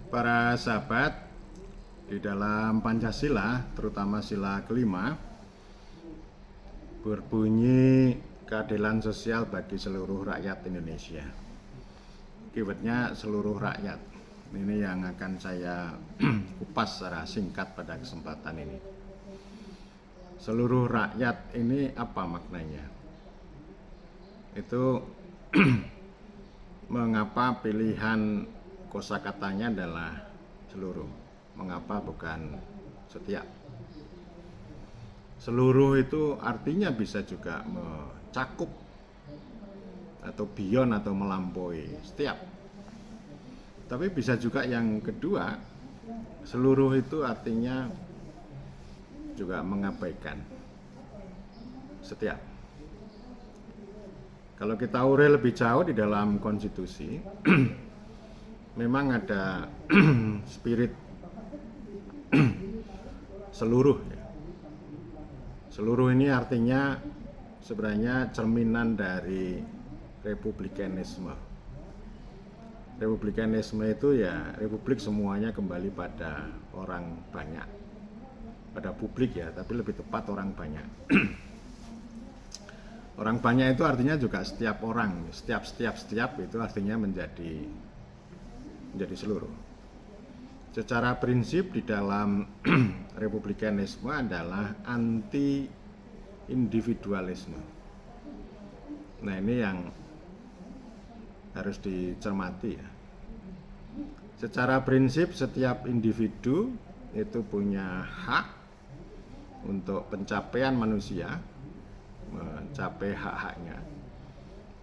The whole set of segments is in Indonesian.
Para sahabat, di dalam Pancasila, terutama sila kelima, berbunyi keadilan sosial bagi seluruh rakyat Indonesia. Keywordnya seluruh rakyat. Ini yang akan saya kupas secara singkat pada kesempatan ini. Seluruh rakyat ini apa maknanya? Itu mengapa pilihan kosakatanya adalah seluruh? Mengapa bukan setiap? Seluruh itu artinya bisa juga mencakup atau beyond atau melampaui setiap. Tapi bisa juga yang kedua, seluruh itu artinya juga mengabaikan setiap. Kalau kita urai lebih jauh di dalam konstitusi, memang ada spirit seluruh. Seluruh ini artinya sebenarnya cerminan dari republikanisme. Republikanisme itu ya republik semuanya kembali pada orang banyak, pada publik ya, tapi lebih tepat orang banyak. Orang banyak itu artinya juga setiap orang, setiap itu artinya menjadi seluruh. Secara prinsip di dalam republikanisme adalah anti individualisme. Nah, ini yang harus dicermati ya. Secara prinsip setiap individu itu punya hak untuk pencapaian manusia, mencapai hak-haknya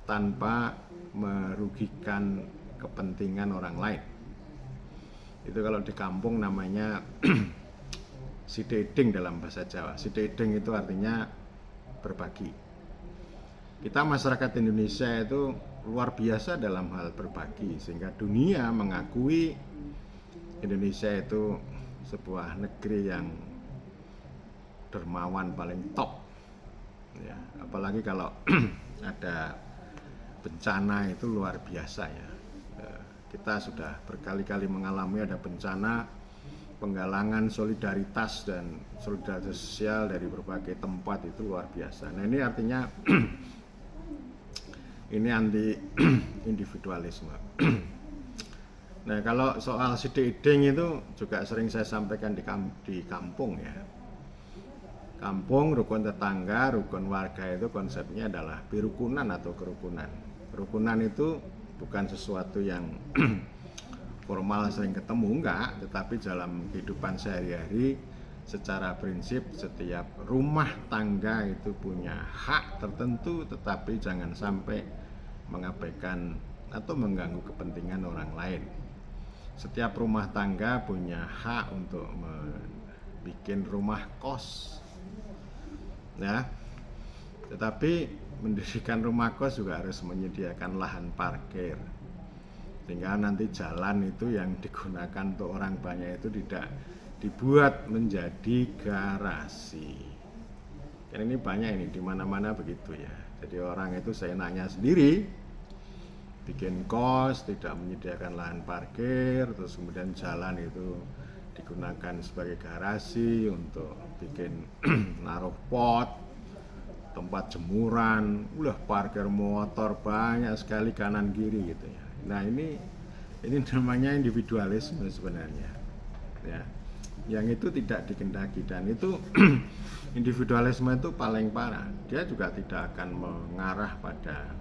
tanpa merugikan kepentingan orang lain. Itu kalau di kampung namanya sideding dalam bahasa Jawa. Sideding itu artinya berbagi. Kita masyarakat Indonesia itu luar biasa dalam hal berbagi, sehingga dunia mengakui Indonesia itu sebuah negeri yang dermawan paling top ya, apalagi kalau ada bencana itu luar biasa ya. Kita sudah berkali-kali mengalami ada bencana, penggalangan solidaritas dan solidaritas sosial dari berbagai tempat itu luar biasa. Nah, ini artinya ini anti individualisme. Nah, kalau soal sideding itu juga sering saya sampaikan di kampung ya. Kampung, rukun tetangga, rukun warga itu konsepnya adalah birukunan atau kerukunan. Kerukunan itu bukan sesuatu yang formal sering ketemu, enggak, tetapi dalam kehidupan sehari-hari secara prinsip setiap rumah tangga itu punya hak tertentu, tetapi jangan sampai mengabaikan atau mengganggu kepentingan orang lain. Setiap rumah tangga punya hak untuk membuat rumah kos ya, tetapi mendirikan rumah kos juga harus menyediakan lahan parkir, sehingga nanti jalan itu yang digunakan untuk orang banyak itu tidak dibuat menjadi garasi. Kan ini banyak ini di mana-mana begitu ya. Jadi orang itu seenaknya sendiri bikin kos, tidak menyediakan lahan parkir, terus kemudian jalan itu digunakan sebagai garasi untuk bikin naruh pot, tempat jemuran, parkir motor banyak sekali kanan kiri gitu ya. Nah, ini namanya individualisme sebenarnya ya, yang itu tidak dikendaki, dan itu individualisme itu paling parah. Dia juga tidak akan mengarah pada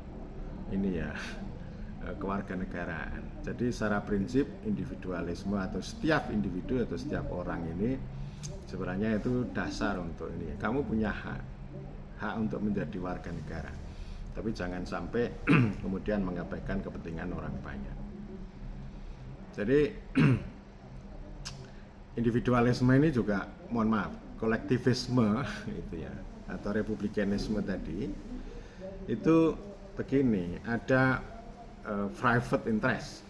ini ya, kewarganegaraan. Jadi secara prinsip individualisme atau setiap individu atau setiap orang ini sebenarnya itu dasar untuk ini. Kamu punya hak untuk menjadi warga negara, tapi jangan sampai kemudian mengabaikan kepentingan orang banyak. Jadi individualisme ini juga, mohon maaf, kolektivisme itu ya, atau republikanisme tadi itu begini, ada private interest,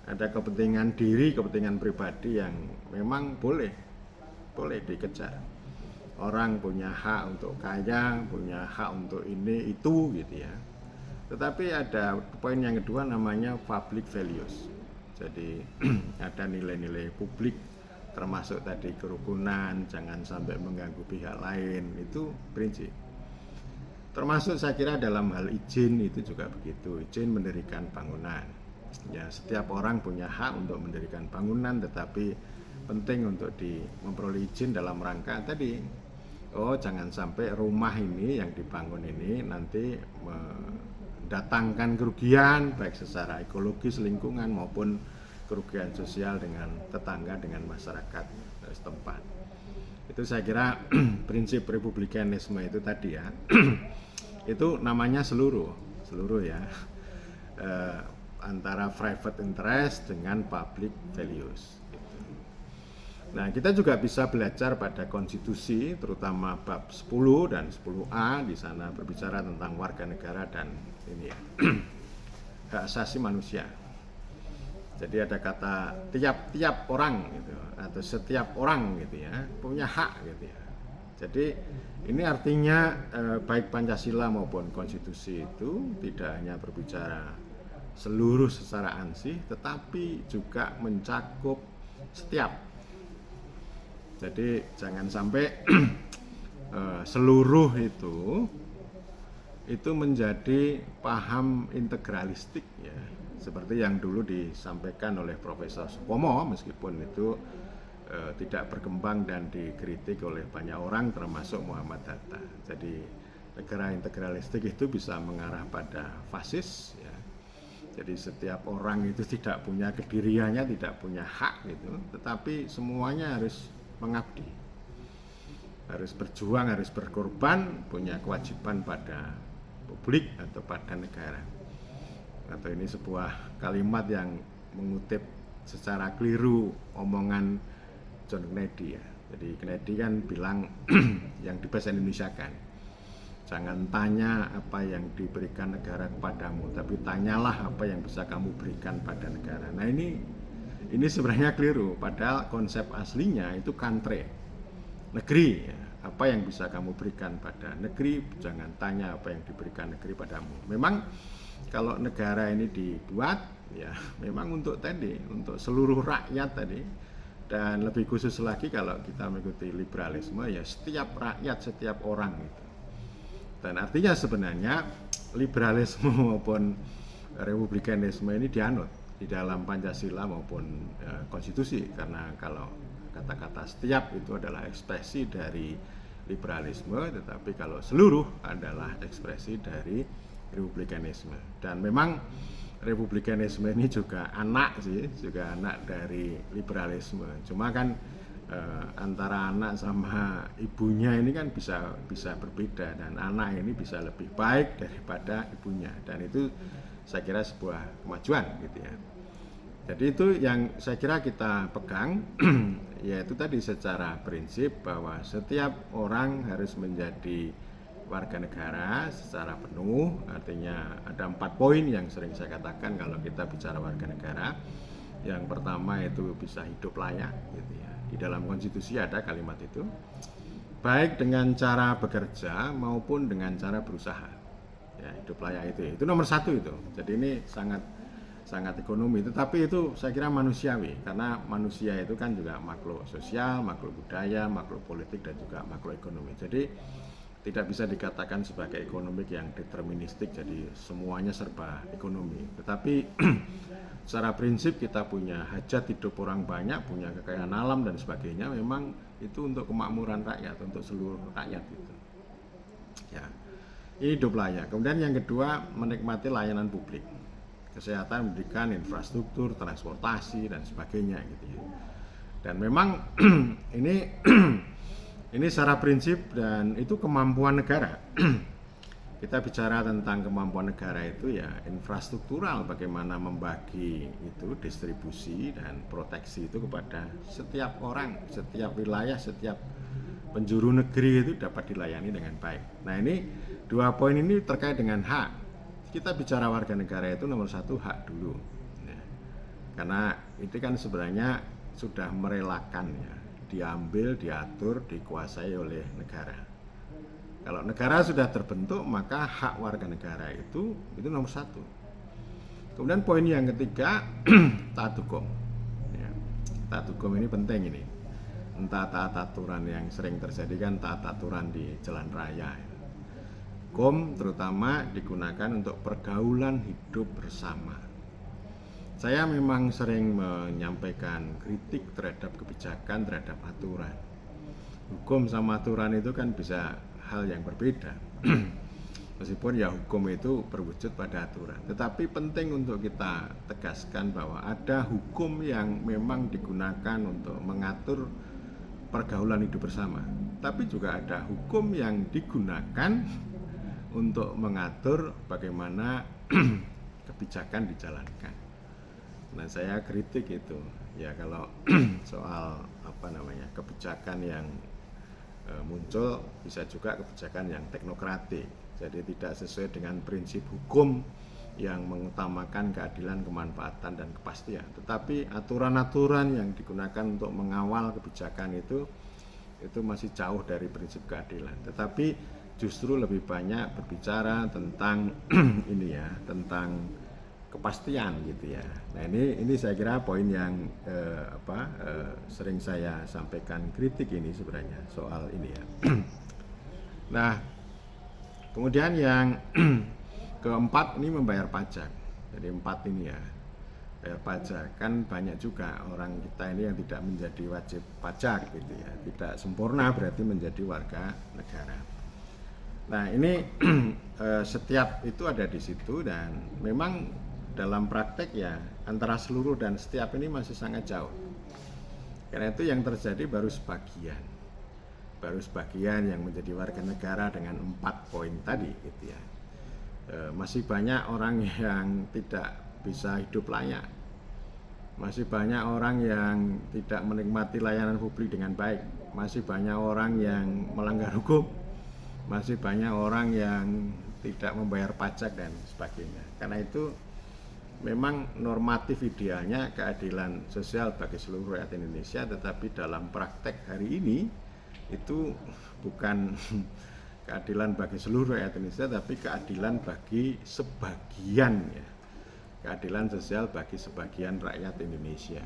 ada kepentingan diri, kepentingan pribadi yang memang boleh dikejar. Orang punya hak untuk kaya, punya hak untuk ini itu gitu ya. Tetapi ada poin yang kedua namanya public values. Jadi ada nilai-nilai publik termasuk tadi kerukunan, jangan sampai mengganggu pihak lain, itu prinsip. Termasuk saya kira dalam hal izin itu juga begitu, izin mendirikan bangunan. Ya, setiap orang punya hak untuk mendirikan bangunan, tetapi penting untuk memperoleh izin dalam rangka tadi, jangan sampai rumah ini yang dibangun ini nanti mendatangkan kerugian baik secara ekologis, lingkungan maupun kerugian sosial dengan tetangga, dengan masyarakat setempat. Itu saya kira prinsip republikanisme itu tadi ya. Itu namanya seluruh ya, antara private interest dengan public values. Nah, kita juga bisa belajar pada konstitusi, terutama bab 10 dan 10A, di sana berbicara tentang warga negara dan ini ya, hak asasi manusia. Jadi ada kata tiap-tiap orang gitu, atau setiap orang gitu ya, punya hak gitu ya. Jadi ini artinya baik Pancasila maupun konstitusi itu tidak hanya berbicara seluruh secara ansih, tetapi juga mencakup setiap. Jadi jangan sampai seluruh itu menjadi paham integralistik ya, seperti yang dulu disampaikan oleh Profesor Supomo, meskipun itu tidak berkembang dan dikritik oleh banyak orang termasuk Muhammad Hatta. Jadi negara integralistik itu bisa mengarah pada fasis ya. Jadi setiap orang itu tidak punya kediriannya, tidak punya hak gitu, tetapi semuanya harus mengabdi, harus berjuang, harus berkorban, punya kewajiban pada publik atau pada negara. Atau ini sebuah kalimat yang mengutip secara keliru omongan John Kennedy ya. Jadi Kennedy kan bilang yang dibahasa Indonesia kan, jangan tanya apa yang diberikan negara kepadamu, tapi tanyalah apa yang bisa kamu berikan pada negara. Nah ini sebenarnya keliru, padahal konsep aslinya itu country, negeri ya. Apa yang bisa kamu berikan pada negeri, jangan tanya apa yang diberikan negeri padamu. Memang kalau negara ini dibuat ya memang untuk seluruh rakyat tadi, dan lebih khusus lagi kalau kita mengikuti liberalisme ya setiap rakyat, setiap orang gitu. Dan artinya sebenarnya liberalisme maupun republikanisme ini dianut di dalam Pancasila maupun konstitusi, karena kalau kata-kata setiap itu adalah ekspresi dari liberalisme, tetapi kalau seluruh adalah ekspresi dari republikanisme. Dan memang republikanisme ini juga anak dari liberalisme. Cuma kan antara anak sama ibunya ini kan bisa berbeda, dan anak ini bisa lebih baik daripada ibunya, dan itu saya kira sebuah kemajuan gitu ya. Jadi itu yang saya kira kita pegang yaitu tadi secara prinsip bahwa setiap orang harus menjadi warga negara secara penuh. Artinya ada 4 poin yang sering saya katakan kalau kita bicara warga negara. Yang pertama itu bisa hidup layak gitu ya. Di dalam konstitusi ada kalimat itu, baik dengan cara bekerja maupun dengan cara berusaha. Ya, hidup layak itu nomor 1 itu. Jadi ini sangat ekonomi, tetapi itu saya kira manusiawi, karena manusia itu kan juga makhluk sosial, makhluk budaya, makhluk politik, dan juga makhluk ekonomi. Jadi tidak bisa dikatakan sebagai ekonomi yang deterministik, jadi semuanya serba ekonomi. Tetapi secara prinsip kita punya hajat hidup orang banyak, punya kekayaan alam dan sebagainya, memang itu untuk kemakmuran rakyat, untuk seluruh rakyat itu. Ya, ini hidup layak. Kemudian yang kedua, menikmati layanan publik, kesehatan, pendidikan, infrastruktur, transportasi dan sebagainya gitu ya. Dan memang ini secara prinsip dan itu kemampuan negara. Kita bicara tentang kemampuan negara itu ya infrastruktural, bagaimana membagi itu distribusi dan proteksi itu kepada setiap orang, setiap wilayah, setiap penjuru negeri itu dapat dilayani dengan baik. Nah, ini 2 poin ini terkait dengan hak. Kita bicara warga negara itu nomor 1 hak dulu ya. Karena itu kan sebenarnya sudah merelakan ya, diambil, diatur, dikuasai oleh negara. Kalau negara sudah terbentuk, maka hak warga negara itu nomor 1. Kemudian poin yang ketiga, taat hukum. Ya, taat hukum ini penting ini. Entah taat aturan yang sering terjadi kan taat aturan di jalan raya. Hukum terutama digunakan untuk pergaulan hidup bersama. Saya memang sering menyampaikan kritik terhadap kebijakan, terhadap aturan. Hukum sama aturan itu kan bisa hal yang berbeda. Meskipun ya hukum itu berwujud pada aturan, tetapi penting untuk kita tegaskan bahwa ada hukum yang memang digunakan untuk mengatur pergaulan hidup bersama, tapi juga ada hukum yang digunakan untuk mengatur bagaimana kebijakan dijalankan. Nah, saya kritik itu ya kalau soal kebijakan yang muncul bisa juga kebijakan yang teknokratik. Jadi tidak sesuai dengan prinsip hukum yang mengutamakan keadilan, kemanfaatan, dan kepastian. Tetapi aturan-aturan yang digunakan untuk mengawal kebijakan itu masih jauh dari prinsip keadilan. Tetapi justru lebih banyak berbicara tentang ini ya, tentang kepastian gitu ya. Nah ini saya kira poin yang sering saya sampaikan kritik ini sebenarnya soal ini ya. Nah, kemudian yang keempat ini membayar pajak. Jadi 4 ini ya, bayar pajak. Kan banyak juga orang kita ini yang tidak menjadi wajib pajak gitu ya, tidak sempurna berarti menjadi warga negara. Nah ini setiap itu ada di situ, dan memang dalam praktek ya antara seluruh dan setiap ini masih sangat jauh. Karena itu yang terjadi baru sebagian yang menjadi warga negara dengan 4 poin tadi gitu ya. Masih banyak orang yang tidak bisa hidup layak, masih banyak orang yang tidak menikmati layanan publik dengan baik, masih banyak orang yang melanggar hukum, masih banyak orang yang tidak membayar pajak dan sebagainya. Karena itu memang normatif idealnya keadilan sosial bagi seluruh rakyat Indonesia, tetapi dalam praktek hari ini itu bukan keadilan bagi seluruh rakyat Indonesia, tapi keadilan bagi sebagian ya, keadilan sosial bagi sebagian rakyat Indonesia.